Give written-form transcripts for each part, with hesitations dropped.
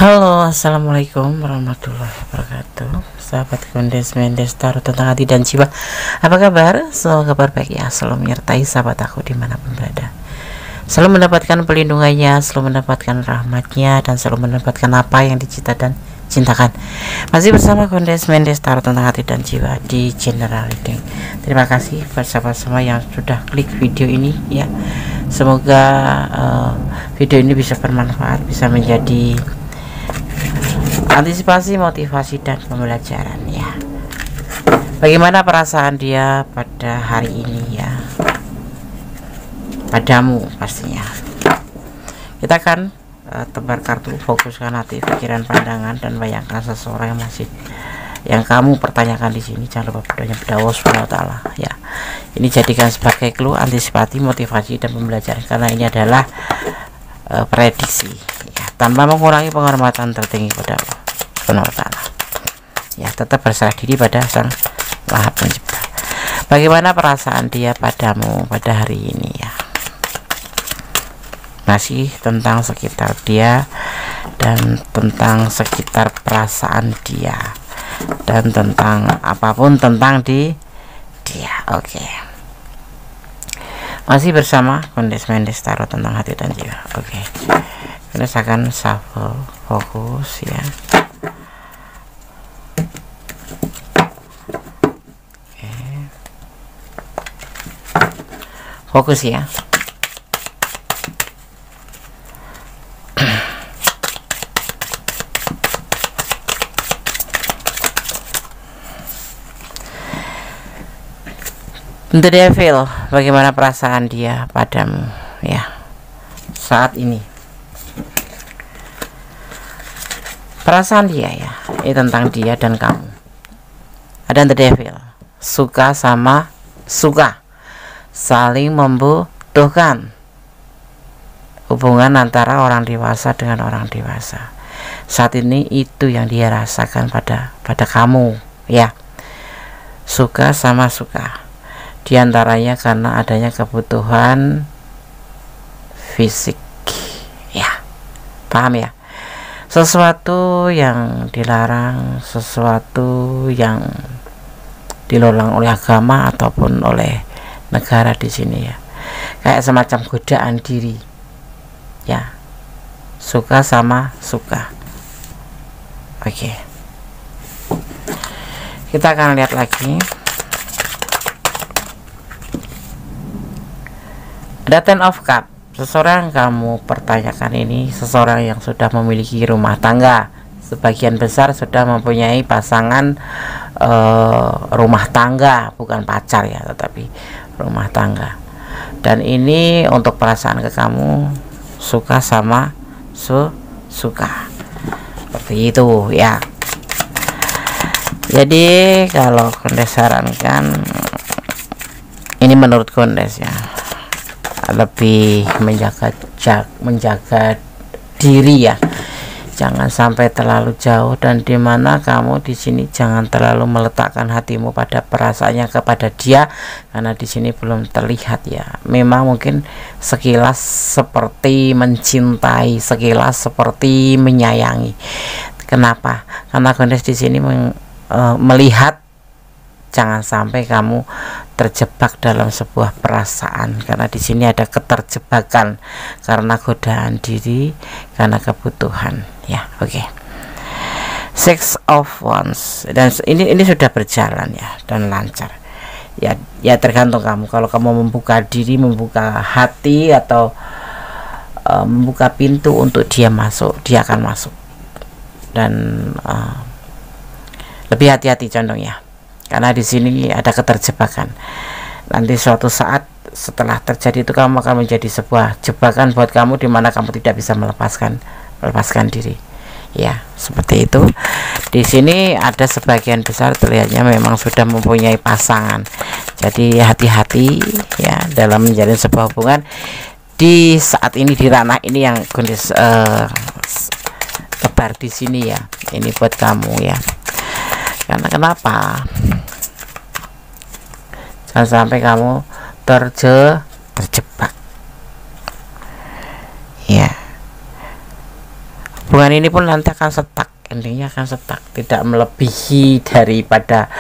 Halo, assalamualaikum warahmatullahi wabarakatuh. Sahabat Kondes Mendes Tarot tentang hati dan jiwa. Apa kabar? Semoga kabar baik ya. Selalu menyertai sahabat aku dimanapun berada. Selalu mendapatkan pelindungannya, selalu mendapatkan rahmatnya, dan selalu mendapatkan apa yang dicita dan cintakan. Masih bersama Kondes Mendes Tarot tentang hati dan jiwa di General Reading. Terima kasih buat sahabat semua yang sudah klik video ini ya. Semoga video ini bisa bermanfaat, bisa menjadi antisipasi, motivasi, dan pembelajaran ya. Bagaimana perasaan dia pada hari ini ya, padamu pastinya. Kita akan tebar kartu, fokuskan hati, pikiran, pandangan, dan bayangkan seseorang yang kamu pertanyakan di sini. Jangan lupa berdoanya pada Allah SWT ya. Ini jadikan sebagai clue, antisipasi, motivasi, dan pembelajaran, karena ini adalah prediksi ya, tanpa mengurangi penghormatan tertinggi pada Allah SWT ya. Tetap berserah diri pada Sang Maha Pencipta. Bagaimana perasaan dia padamu pada hari ini ya? Masih tentang sekitar dia dan tentang sekitar perasaan dia dan tentang apapun tentang dia. Oke. Masih bersama Kondes Mendes Tarot tentang hati dan jiwa. Oke. Kita akan shuffle, fokus ya. Oke. Fokus ya. The Devil, bagaimana perasaan dia padamu ya saat ini? Perasaan dia ya, ini tentang dia dan kamu. Ada The Devil, suka sama suka, saling membutuhkan. Hubungan antara orang dewasa dengan orang dewasa. Saat ini itu yang dia rasakan pada kamu ya. Suka sama suka. Di antaranya karena adanya kebutuhan fisik ya, paham ya? Sesuatu yang dilarang, sesuatu yang dilarang oleh agama ataupun oleh negara di sini ya, kayak semacam godaan diri ya. Suka sama suka. Oke, kita akan lihat lagi. Ada Ten of Cup. Seseorang yang kamu pertanyakan ini seseorang yang sudah memiliki rumah tangga. Sebagian besar sudah mempunyai pasangan rumah tangga, bukan pacar ya, tetapi rumah tangga. Dan ini untuk perasaan ke kamu, suka sama suka. Seperti itu ya. Jadi kalau Kondes sarankan, ini menurut Kondes ya, lebih menjaga diri ya, jangan sampai terlalu jauh, dan dimana kamu di sini jangan terlalu meletakkan hatimu pada perasaannya kepada dia, karena di sini belum terlihat ya. Memang mungkin sekilas seperti mencintai, sekilas seperti menyayangi. Kenapa? Karena Kondes di sini melihat jangan sampai kamu terjebak dalam sebuah perasaan, karena di sini ada keterjebakan karena godaan diri, karena kebutuhan ya. Oke. Six of Wands, dan ini sudah berjalan ya dan lancar ya. Ya tergantung kamu. Kalau kamu membuka diri, membuka hati, atau membuka pintu untuk dia masuk, dia akan masuk. Dan lebih hati-hati condongnya, karena di sini ada keterjebakan. Nanti suatu saat setelah terjadi itu, kamu akan menjadi sebuah jebakan buat kamu, di mana kamu tidak bisa melepaskan diri ya. Seperti itu. Di sini ada sebagian besar terlihatnya memang sudah mempunyai pasangan. Jadi hati-hati ya dalam menjalin sebuah hubungan di saat ini, di ranah ini yang Kondes tebar di sini ya. Ini buat kamu ya. Karena kenapa? Jangan sampai kamu terjebak ya. hubungan ini pun nanti akan stuck, endingnya akan stuck, tidak melebihi daripada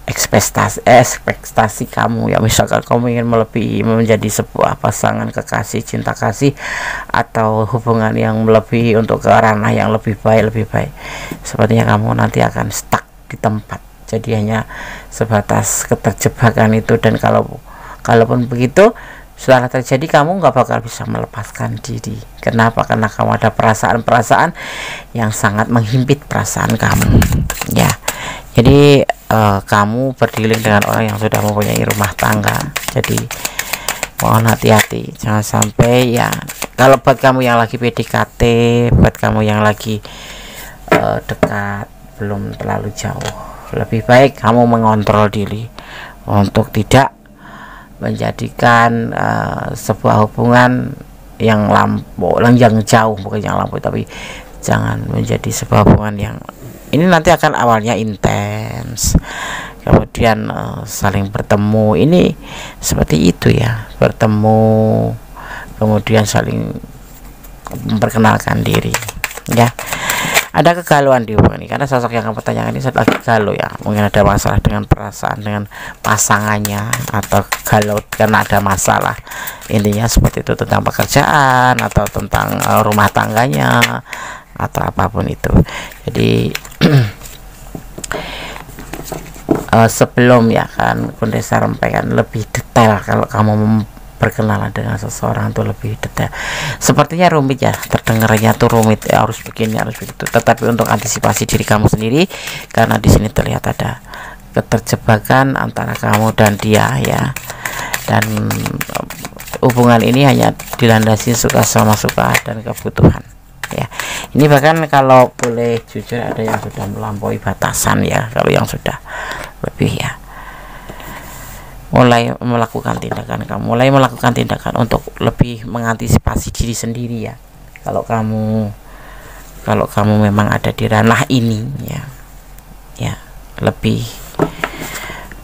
ekspektasi kamu ya. Misalkan kamu ingin melebihi menjadi sebuah pasangan kekasih, cinta kasih, atau hubungan yang melebihi untuk ke ranah yang lebih baik, sepertinya kamu nanti akan stuck di tempat. Jadi hanya sebatas keterjebakan itu, dan kalaupun begitu setelah terjadi, kamu nggak bakal bisa melepaskan diri. Kenapa? Karena kamu ada perasaan-perasaan yang sangat menghimpit perasaan kamu ya. Jadi kamu berdealing dengan orang yang sudah mempunyai rumah tangga, jadi mohon hati-hati, jangan sampai ya. Kalau buat kamu yang lagi PDKT, buat kamu yang lagi dekat, belum terlalu jauh, lebih baik kamu mengontrol diri untuk tidak menjadikan sebuah hubungan yang jauh, bukan yang lampu, tapi jangan menjadi sebuah hubungan yang ini nanti akan awalnya intens, kemudian saling bertemu, ini seperti itu ya, bertemu kemudian saling memperkenalkan diri ya. Ada kegalauan di hubungan ini karena sosok yang kamu tanyakan ini lagi galau ya, mungkin ada masalah dengan perasaan dengan pasangannya, atau galau karena ada masalah, intinya seperti itu, tentang pekerjaan atau tentang rumah tangganya atau apapun itu. Jadi sebelum ya kan Bunda sampaikan lebih detail, kalau kamu berkenalan dengan seseorang itu lebih detail. Sepertinya rumit ya, terdengarnya tuh rumit ya, harus begini harus begitu, tetapi untuk antisipasi diri kamu sendiri, karena di sini terlihat ada keterjebakan antara kamu dan dia ya, dan hubungan ini hanya dilandasi suka sama suka dan kebutuhan ya. Ini bahkan kalau boleh jujur ada yang sudah melampaui batasan ya, kalau yang sudah lebih ya mulai melakukan tindakan untuk lebih mengantisipasi diri sendiri ya. Kalau kamu memang ada di ranah ini ya lebih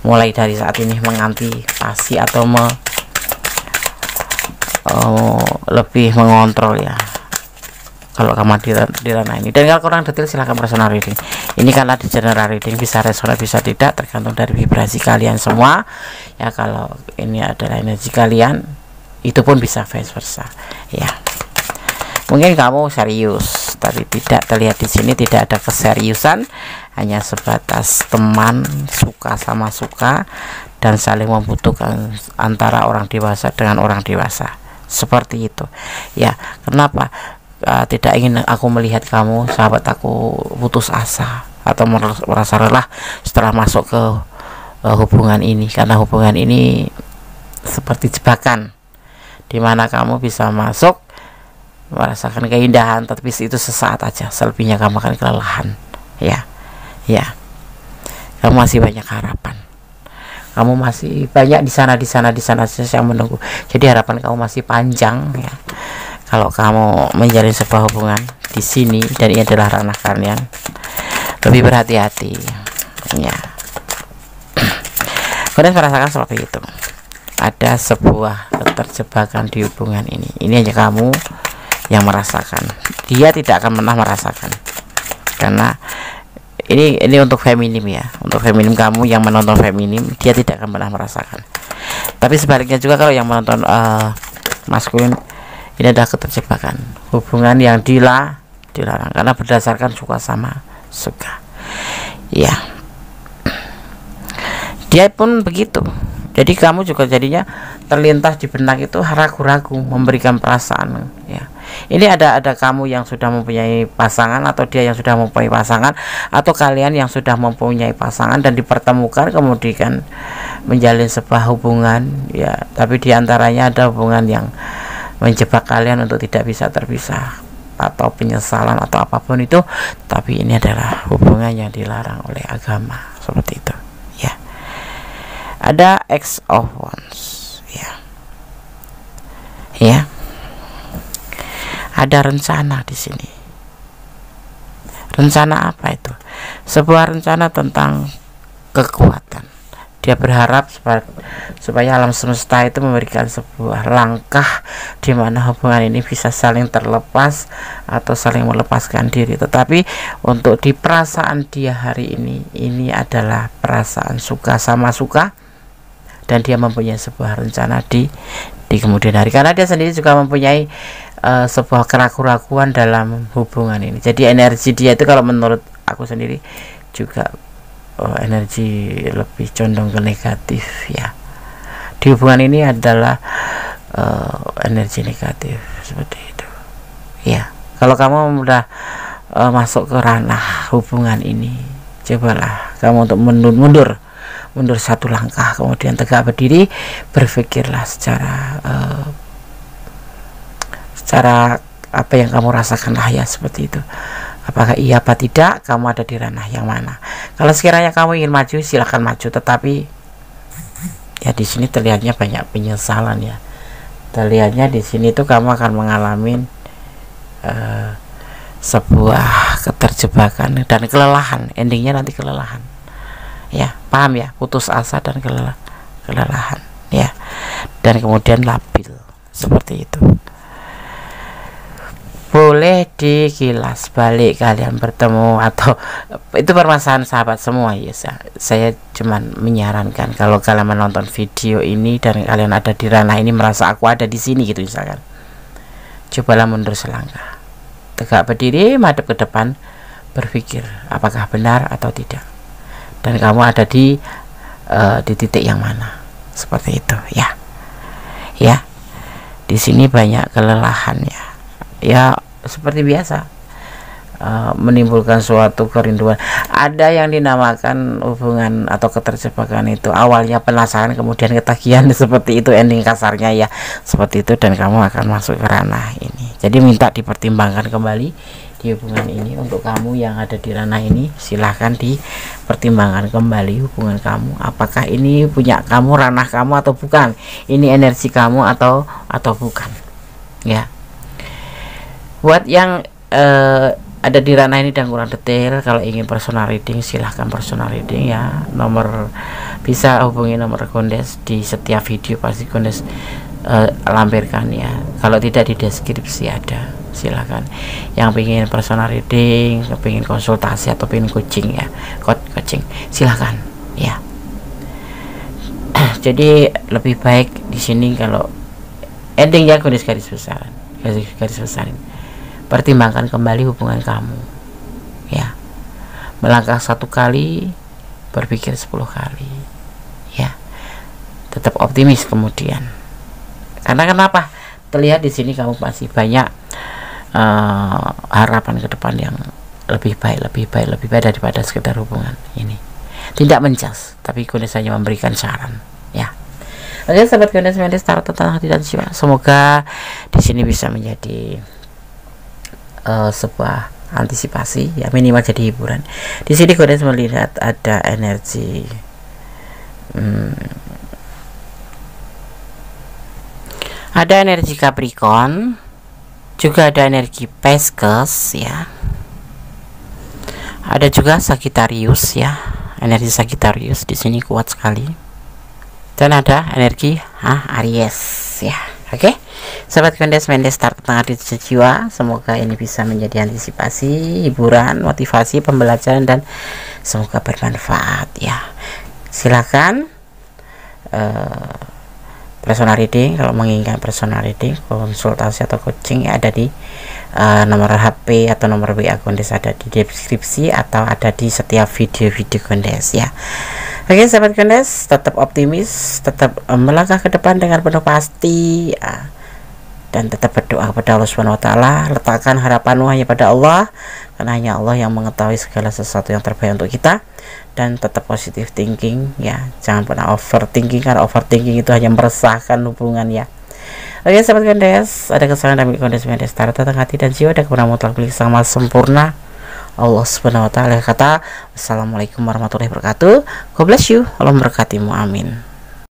mulai dari saat ini mengantisipasi atau lebih mengontrol ya, kalau kamu di ranah ini. Dan kalau kurang detail silahkan personal reading. Ini karena di general reading bisa resonan bisa tidak, tergantung dari vibrasi kalian semua ya. Kalau ini adalah energi kalian, itu pun bisa vice versa ya. Mungkin kamu serius, tapi tidak terlihat di sini, tidak ada keseriusan, hanya sebatas teman, suka sama suka, dan saling membutuhkan antara orang dewasa dengan orang dewasa, seperti itu ya. Kenapa tidak ingin aku melihat kamu, sahabat aku, putus asa atau merasa lelah setelah masuk ke hubungan ini, karena hubungan ini seperti jebakan dimana kamu bisa masuk merasakan keindahan, tapi itu sesaat aja, selebihnya kamu akan kelelahan ya. Kamu masih banyak harapan, kamu masih banyak di sana yang menunggu, jadi harapan kamu masih panjang ya. Kalau kamu menjalin sebuah hubungan di sini dan ini adalah ranah kalian, lebih berhati-hati ya. Kalian merasakan seperti itu, ada sebuah keterjebakan di hubungan ini hanya kamu yang merasakan, dia tidak akan pernah merasakan, karena ini untuk feminim ya, untuk feminim kamu yang menonton feminim, dia tidak akan pernah merasakan. Tapi sebaliknya juga kalau yang menonton maskulin, ini adalah keterjebakan hubungan yang dilarang karena berdasarkan suka sama suka ya. Dia pun begitu, jadi kamu juga jadinya terlintas di benak itu ragu-ragu memberikan perasaan ya. Ini ada kamu yang sudah mempunyai pasangan, atau dia yang sudah mempunyai pasangan, atau kalian yang sudah mempunyai pasangan dan dipertemukan kemudian menjalin sebuah hubungan ya, tapi diantaranya ada hubungan yang menjebak kalian untuk tidak bisa terpisah, atau penyesalan atau apapun itu, tapi ini adalah hubungan yang dilarang oleh agama, seperti itu ya. Ada X of Wands ya, ada rencana di sini. Rencana apa itu? Sebuah rencana tentang kekuatan, Dia berharap supaya alam semesta itu memberikan sebuah langkah di mana hubungan ini bisa saling terlepas atau saling melepaskan diri. Tetapi untuk di perasaan dia hari ini adalah perasaan suka sama suka, dan dia mempunyai sebuah rencana di kemudian hari, karena dia sendiri juga mempunyai sebuah keraguan-keraguan dalam hubungan ini. Jadi energi dia itu kalau menurut aku sendiri juga energi lebih condong ke negatif ya. Di hubungan ini adalah energi negatif seperti itu ya. Kalau kamu udah masuk ke ranah hubungan ini, cobalah kamu untuk mundur satu langkah, kemudian tegak berdiri, berpikirlah secara apa yang kamu rasakan lah ya, seperti itu. Apakah iya apa tidak, kamu ada di ranah yang mana. Kalau sekiranya kamu ingin maju, silahkan maju, tetapi ya di sini terlihatnya banyak penyesalan ya. Terlihatnya di sini tuh kamu akan mengalami sebuah keterjebakan dan kelelahan. Endingnya nanti kelelahan ya, paham ya, putus asa dan kelelahan ya, dan kemudian labil seperti itu. Boleh dikilas balik kalian bertemu, atau itu permasalahan sahabat semua ya. Saya cuman menyarankan kalau kalian menonton video ini dan kalian ada di ranah ini, merasa aku ada di sini gitu misalkan, cobalah mundur selangkah, tegak berdiri, madep ke depan, berpikir apakah benar atau tidak, dan kamu ada di titik yang mana, seperti itu ya. Ya, di sini banyak kelelahan ya, seperti biasa, menimbulkan suatu kerinduan. Ada yang dinamakan hubungan atau keterjebakan itu awalnya penasaran, kemudian ketagihan, seperti itu ending kasarnya ya, seperti itu, dan kamu akan masuk ke ranah ini. Jadi minta dipertimbangkan kembali di hubungan ini. Untuk kamu yang ada di ranah ini, silahkan dipertimbangkan kembali hubungan kamu, apakah ini punya kamu, ranah kamu atau bukan, ini energi kamu atau bukan ya. Buat yang ada di ranah ini dan kurang detail, kalau ingin personal reading silahkan personal reading ya. Bisa hubungi nomor Gondes di setiap video, pasti Gondes lampirkan ya. Kalau tidak di deskripsi ada, silahkan. Yang ingin personal reading, ingin konsultasi atau ingin coaching ya, coaching silahkan ya. Jadi lebih baik di sini kalau endingnya Gondes garis besarin, pertimbangkan kembali hubungan kamu ya. Melangkah 1 kali, berpikir 10 kali ya. Tetap optimis kemudian, karena kenapa, terlihat di sini kamu masih banyak harapan ke depan yang lebih baik daripada sekedar hubungan ini. Tidak menjas, tapi Gondes hanya memberikan saran ya. Oke sahabat Gondes Tarot tentang hati dan jiwa, semoga di sini bisa menjadi sebuah antisipasi ya, minimal jadi hiburan. Di sini Gondes melihat ada energi ada energi Capricorn, juga ada energi Pisces ya, ada juga Sagittarius ya, energi Sagittarius di sini kuat sekali, dan ada energi Aries ya. Oke, sahabat Gondes Tarot tentang hati dan jiwa, semoga ini bisa menjadi antisipasi, hiburan, motivasi, pembelajaran, dan semoga bermanfaat ya. Silakan personal reading, kalau menginginkan personal reading, konsultasi atau coaching ya, ada di nomor HP atau nomor WA Gondes ada di deskripsi atau ada di setiap video-video Gondes ya. Oke sahabat Gondes, tetap optimis, tetap melangkah ke depan dengan penuh pasti ya, dan tetap berdoa kepada Allah Subhanahu wa Ta'ala. Letakkan harapanmu hanya pada Allah, karena hanya Allah yang mengetahui segala sesuatu yang terbaik untuk kita. Dan tetap positive thinking ya, jangan pernah overthinking, karena overthinking itu hanya meresahkan hubungan ya. Oke sahabat Gondes, ada kesalahan dari Gondes Tarot tentang hati dan jiwa, ada kebenaran mutlak milik Sang Maha Sempurna Allah Subhanahu wa Ta'ala. Kata wassalamualaikum warahmatullahi wabarakatuh. God bless you, Allah memberkatimu, amin.